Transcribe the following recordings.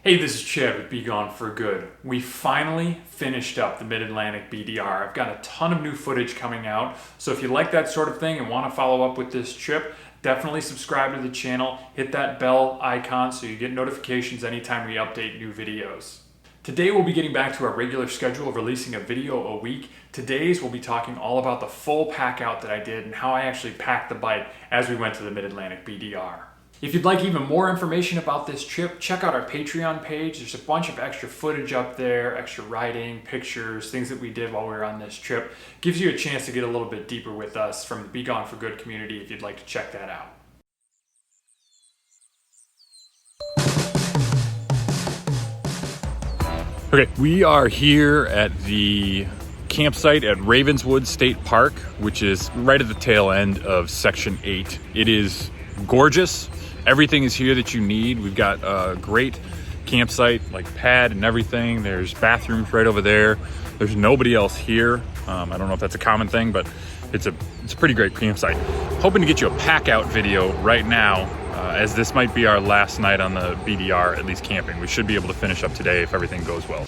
Hey, this is Chad with Be Gone for Good. We finally finished up the Mid-Atlantic BDR. I've got a ton of new footage coming out, so if you like that sort of thing and want to follow up with this trip, definitely subscribe to the channel, hit that bell icon so you get notifications anytime we update new videos. Today we'll be getting back to our regular schedule of releasing a video a week. Today's we'll be talking all about the full pack out that I did and how I actually packed the bike as we went to the Mid-Atlantic BDR. If you'd like even more information about this trip, check out our Patreon page. There's a bunch of extra footage up there, extra riding, pictures, things that we did while we were on this trip. Gives you a chance to get a little bit deeper with us from the Be Gone for Good community if you'd like to check that out. Okay, we are here at the campsite at Ravenswood State Park, which is right at the tail end of Section 8. It is gorgeous. Everything is here that you need. We've got a great campsite, like pad and everything. There's bathrooms right over there. There's nobody else here. I don't know if that's a common thing, but it's a pretty great campsite. Hoping to get you a pack out video right now, as this might be our last night on the BDR, at least camping. We should be able to finish up today if everything goes well.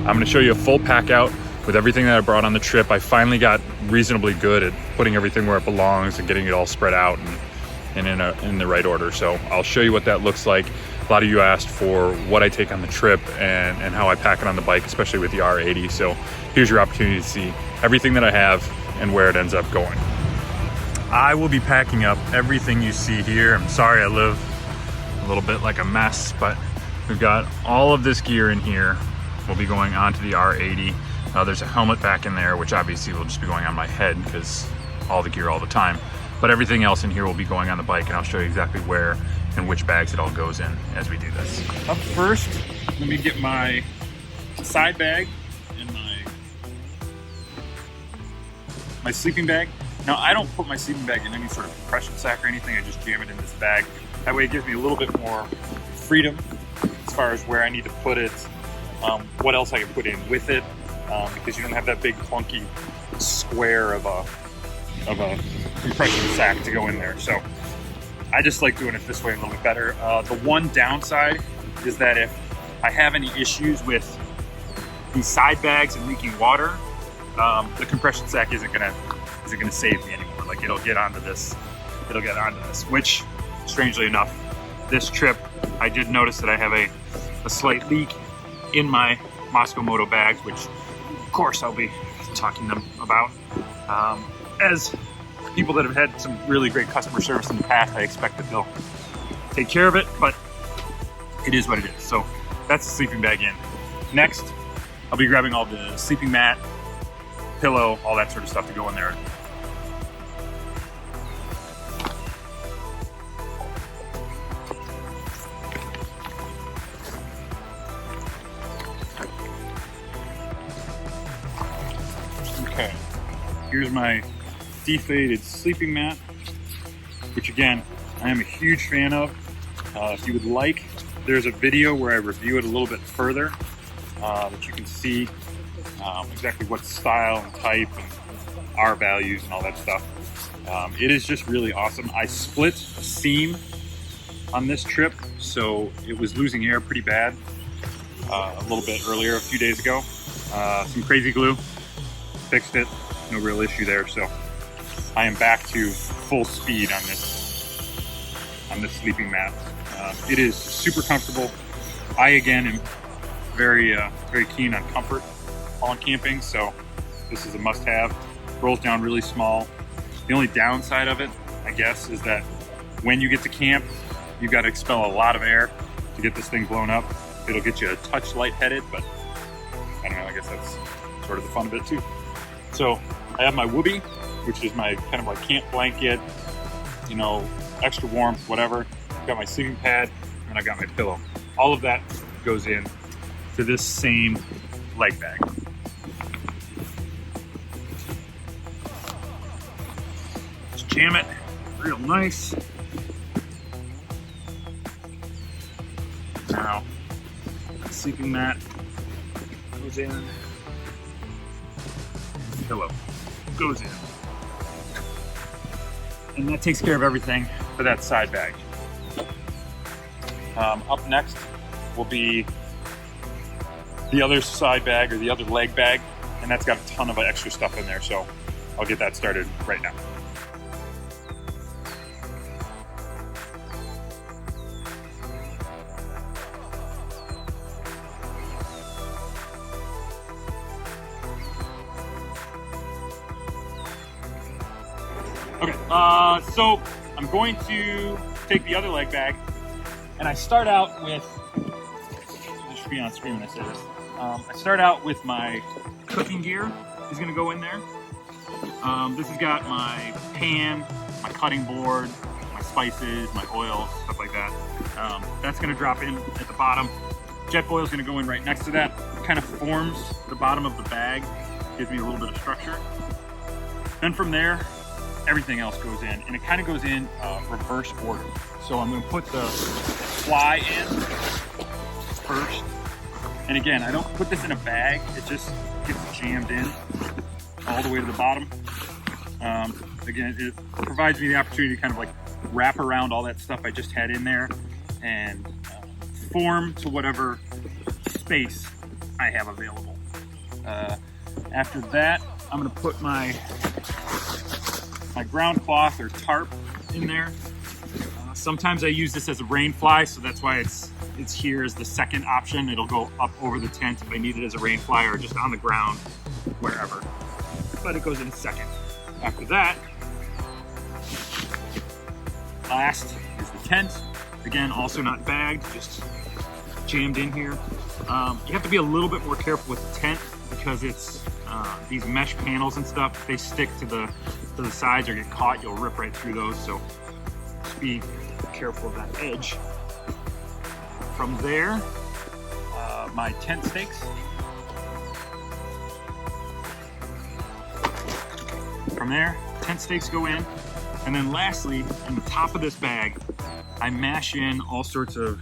I'm going to show you a full pack out with everything that I brought on the trip. I finally got reasonably good at putting everything where it belongs and getting it all spread out and in the right order. So I'll show you what that looks like. A lot of you asked for what I take on the trip and how I pack it on the bike, especially with the R80. So here's your opportunity to see everything that I have and where it ends up going. I will be packing up everything you see here. I'm sorry I live a little bit like a mess, but we've got all of this gear in here. Will be going onto the R80. There's a helmet back in there, which obviously will just be going on my head because all the gear all the time. But everything else in here will be going on the bike, and I'll show you exactly where and which bags it all goes in as we do this. Up first, let me get my side bag and my sleeping bag. Now, I don't put my sleeping bag in any sort of compression sack or anything. I just jam it in this bag. That way it gives me a little bit more freedom as far as where I need to put it. What else I can put in with it, because you don't have that big clunky square of a compression sack to go in there. So I just like doing it this way a little bit better. The one downside is that if I have any issues with these side bags and leaking water, the compression sack isn't gonna save me anymore. Like it'll get onto this, which strangely enough, this trip I did notice that I have a slight leak in my Moscow Moto bags, which of course I'll be talking them about. As people that have had some really great customer service in the past, I expect that they'll take care of it, but it is what it is. So that's the sleeping bag in. Next, I'll be grabbing all the sleeping mat, pillow, all that sort of stuff to go in there. Okay, here's my deflated sleeping mat, which again, I am a huge fan of. If you would like, there's a video where I review it a little bit further, that you can see exactly what style and type and R values and all that stuff. It is just really awesome. I split a seam on this trip, so it was losing air pretty bad a little bit earlier, a few days ago. Some crazy glue. Fixed it, no real issue there. So I am back to full speed on this sleeping mat. It is super comfortable. I again am very keen on comfort while camping, so this is a must-have. Rolls down really small. The only downside of it, I guess, is that when you get to camp, you've got to expel a lot of air to get this thing blown up. It'll get you a touch lightheaded, but I don't know, I guess that's sort of the fun of it too. So I have my whoopee, which is my kind of like camp blanket, you know, extra warmth, whatever. Got my sleeping pad, and I got my pillow. All of that goes in to this same leg bag. Just jam it real nice. Now, sleeping mat goes in. pillow goes in. And that takes care of everything for that side bag. Up next will be the other side bag or the other leg bag, and that's got a ton of extra stuff in there, so I'll get that started right now. Okay, so I'm going to take the other leg bag, and I start out with, this should be on screen when I say this. I start out with my cooking gear is gonna go in there. This has got my pan, my cutting board, my spices, my oils, stuff like that. That's gonna drop in at the bottom. Jet oil is gonna go in right next to that. It kind of forms the bottom of the bag, gives me a little bit of structure. Then from there, everything else goes in, and it kind of goes in reverse order. So I'm going to put the fly in first. And again, I don't put this in a bag. It just gets jammed in all the way to the bottom. Again, it provides me the opportunity to kind of like wrap around all that stuff I just had in there and form to whatever space I have available. After that, I'm going to put my ground cloth or tarp in there. Sometimes I use this as a rain fly, so that's why it's here as the second option. It'll go up over the tent if I need it as a rain fly or just on the ground, wherever. But it goes in second. After that, last is the tent. Again, also not bagged, just jammed in here. You have to be a little bit more careful with the tent because it's these mesh panels and stuff. If they stick to the sides or get caught, you'll rip right through those. So just be careful of that edge. From there, my tent stakes. From there, tent stakes go in. And then lastly, in the top of this bag, I mash in all sorts of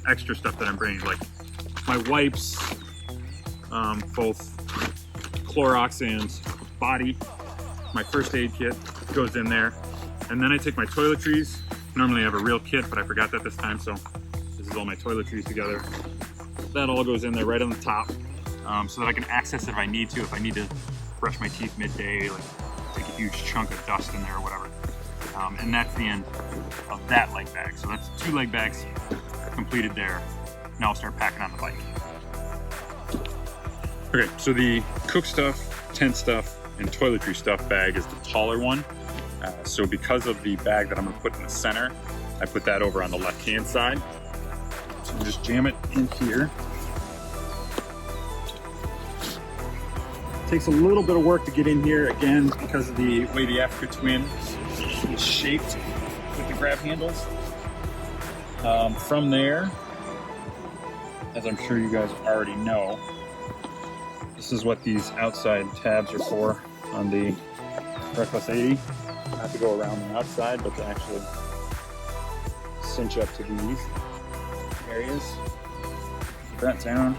extra stuff that I'm bringing, like my wipes, both Clorox and body. My first aid kit goes in there. And then I take my toiletries. Normally I have a real kit, but I forgot that this time, so this is all my toiletries together. That all goes in there right on the top, so that I can access it if I need to. If I need to brush my teeth midday, like take a huge chunk of dust in there or whatever. And that's the end of that leg bag. So that's 2 leg bags completed there. Now I'll start packing on the bike. Okay, so the cook stuff, tent stuff, and toiletry stuff bag is the taller one. So because of the bag that I'm gonna put in the center, I put that over on the left-hand side. So just jam it in here. Takes a little bit of work to get in here, again, because of the way the Africa Twin is shaped with the grab handles. From there, as I'm sure you guys already know, this is what these outside tabs are for on the Reckless 80. Not to go around the outside, but to actually cinch up to these areas. Put that down.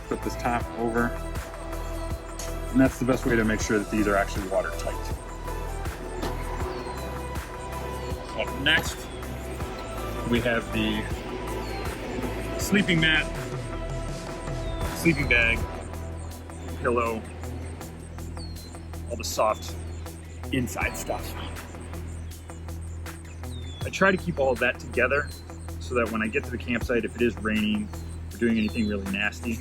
Put this top over. And that's the best way to make sure that these are actually watertight. Up next, we have the sleeping mat, sleeping bag, pillow, all the soft inside stuff. I try to keep all of that together so that when I get to the campsite, if it is raining or doing anything really nasty,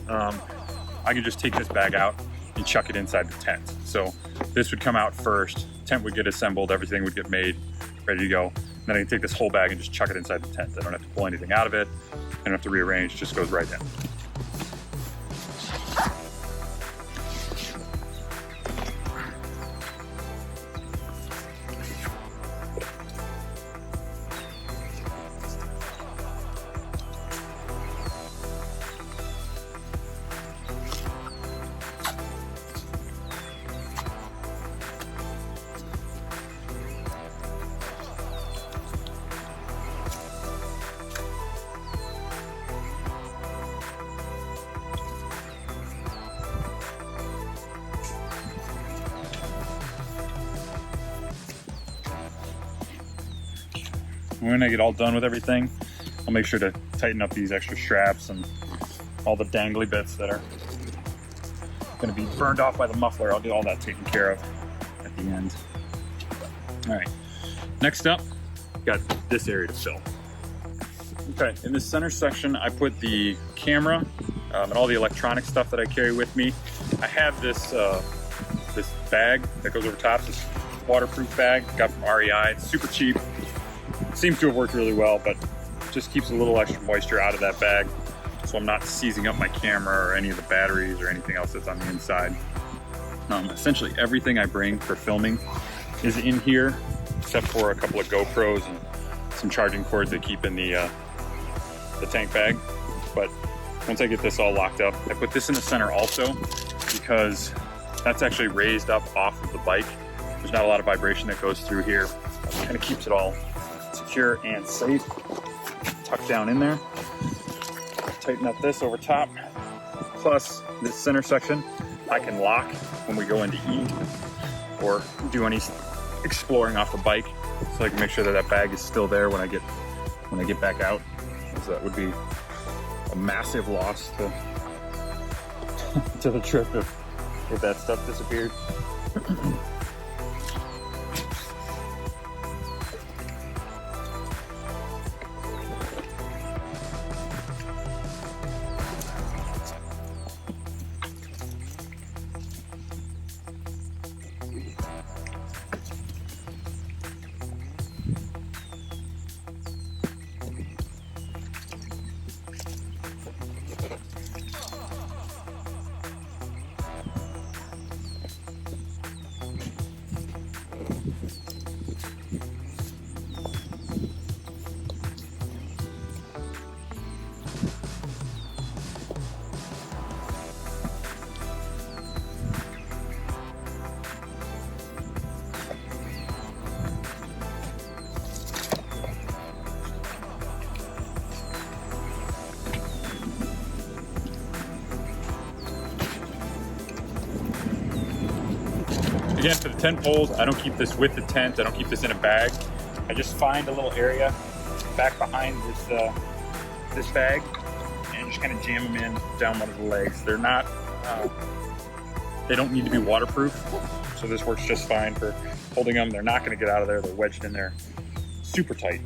I can just take this bag out and chuck it inside the tent. So this would come out first, tent would get assembled, everything would get made, ready to go. And then I can take this whole bag and just chuck it inside the tent. I don't have to pull anything out of it. I don't have to rearrange, it just goes right in. when I get all done with everything, I'll make sure to tighten up these extra straps and all the dangly bits that are going to be burned off by the muffler. I'll get all that taken care of at the end. All right, next up, got this area to fill. Okay, in this center section, I put the camera and all the electronic stuff that I carry with me. I have this this bag that goes over top, this waterproof bag, got from REI. It's super cheap. Seems to have worked really well, but just keeps a little extra moisture out of that bag, so I'm not seizing up my camera or any of the batteries or anything else that's on the inside. Essentially everything I bring for filming is in here, except for a couple of GoPros and some charging cords they keep in the tank bag. But once I get this all locked up, I put this in the center also, because that's actually raised up off of the bike. There's not a lot of vibration that goes through here. It kind of keeps it all secure and safe. Tucked down in there. Tighten up this over top. Plus this center section I can lock when we go in to eat or do any exploring off the bike, so I can make sure that that bag is still there when I get back out. So that would be a massive loss to to the trip if that stuff disappeared. Again, for the tent poles, I don't keep this with the tent. I don't keep this in a bag. I just find a little area back behind this bag and just kind of jam them in down one of the legs. They're not, they don't need to be waterproof, so this works just fine for holding them. They're not going to get out of there. They're wedged in there super tight.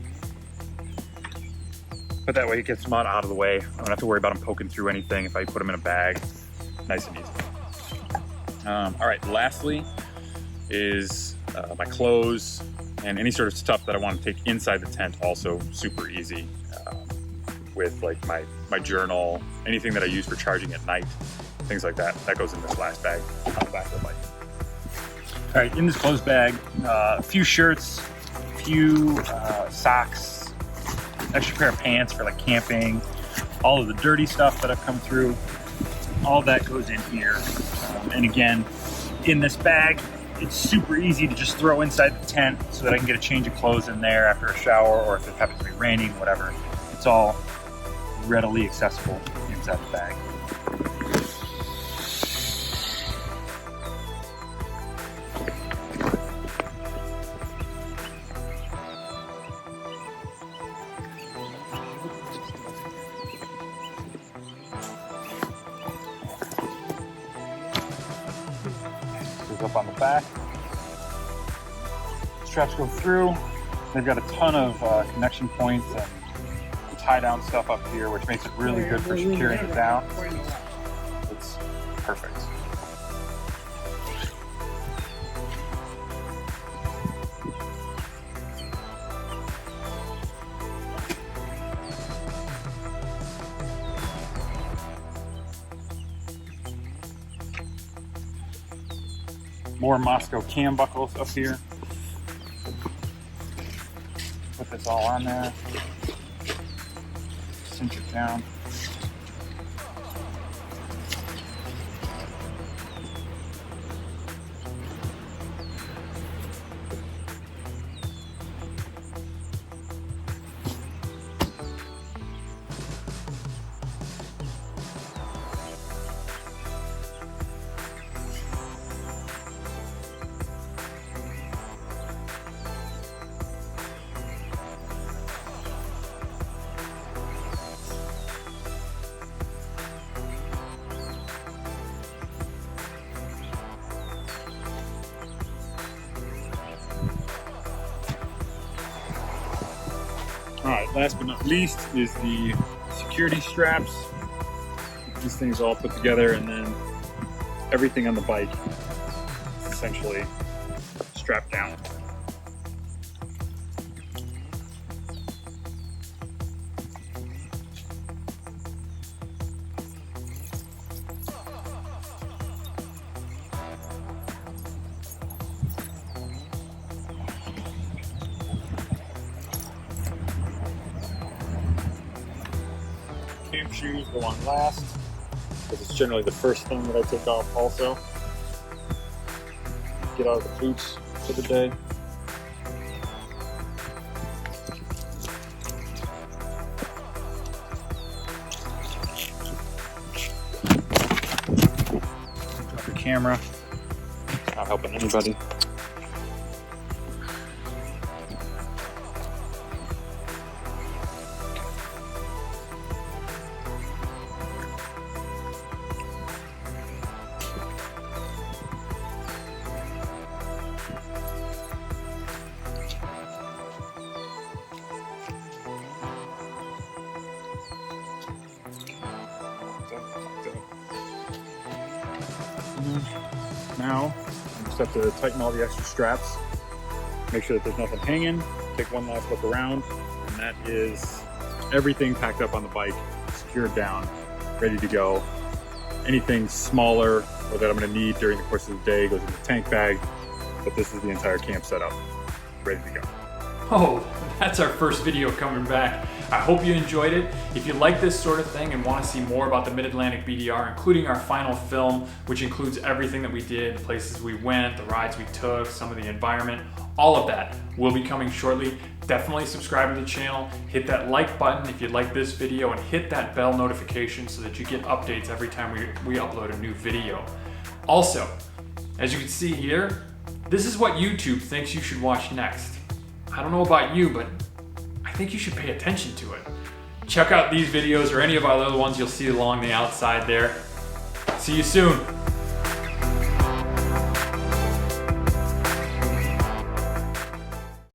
But that way it gets them out of the way. I don't have to worry about them poking through anything if I put them in a bag. Nice and easy. All right, lastly is my clothes and any sort of stuff that I want to take inside the tent, also super easy, with like my journal, anything that I use for charging at night, things like that. That goes in this last bag on the back of the bike. All right, in this clothes bag, a few shirts, a few socks, extra pair of pants for like camping, all of the dirty stuff that I've come through, all that goes in here. And again, in this bag, it's super easy to just throw inside the tent so that I can get a change of clothes in there after a shower, or if it happens to be raining, whatever. It's all readily accessible inside the bag. Up on the back. Straps go through. They've got a ton of connection points and tie down stuff up here, which makes it really good for securing it down. It's perfect. More Moscow cam buckles up here. Put this all on there. Cinch it down. All right, last but not least is the security straps. These things all put together, and then everything on the bike is essentially strapped down. Camp shoes go on last, because it's generally the first thing that I take off also. Get out of the boots for the day. Drop the camera, not helping anybody. Now, I just have to tighten all the extra straps, make sure that there's nothing hanging, take one last look around, and that is everything packed up on the bike, secured down, ready to go. Anything smaller or that I'm going to need during the course of the day goes in the tank bag, but this is the entire camp setup, ready to go. Oh, that's our first video coming back. I hope you enjoyed it. If you like this sort of thing and want to see more about the Mid-Atlantic BDR, including our final film, which includes everything that we did, the places we went, the rides we took, some of the environment, all of that will be coming shortly. Definitely subscribe to the channel, hit that like button if you like this video, and hit that bell notification so that you get updates every time we upload a new video. Also, as you can see here, this is what YouTube thinks you should watch next. I don't know about you, but I think you should pay attention to it. Check out these videos or any of our other ones you'll see along the outside there. See you soon.